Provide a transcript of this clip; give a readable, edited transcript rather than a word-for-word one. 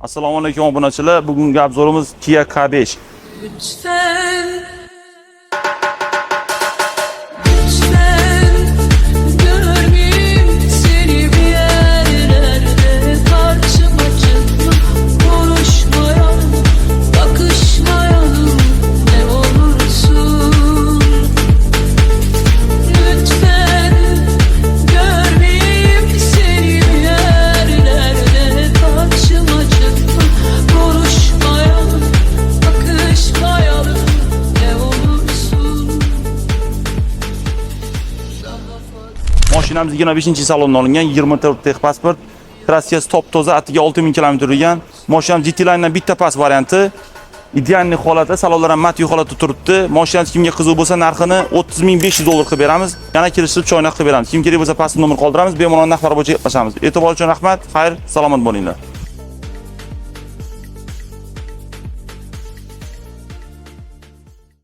Assalomu alaykum obunachilar. Bugungi obzorimiz Kia K5. Lütfen görmeyeyim seni bir yerlerde, karşıma çıkma, konuşmayalım, bakışmayalım ne olursun. Lütfen görmeyeyim seni bir yerlerde, karşıma çıkma, konuşmayalım, bakışmayalım ne olursun. Mashinamiz 25-salondan olingan, 24 texpasport, trassiyasi top toza, atiga 6000 km yurgan. Mashinamiz GT Line'dan bitta pas varianti. Idealniy holatda, salonlar ham mat holatda turibdi. Mashinamiz kimga qiziq bo'lsa, narxini $30.500 qilib beramiz. Yana kelishib choynak qilib beramiz. Kim kerak bo'lsa pastda nomer qoldiramiz, bemalol narxlar bo'yicha gaplashamiz. E'tibor uchun rahmat. Xayr, salomat bo'linglar.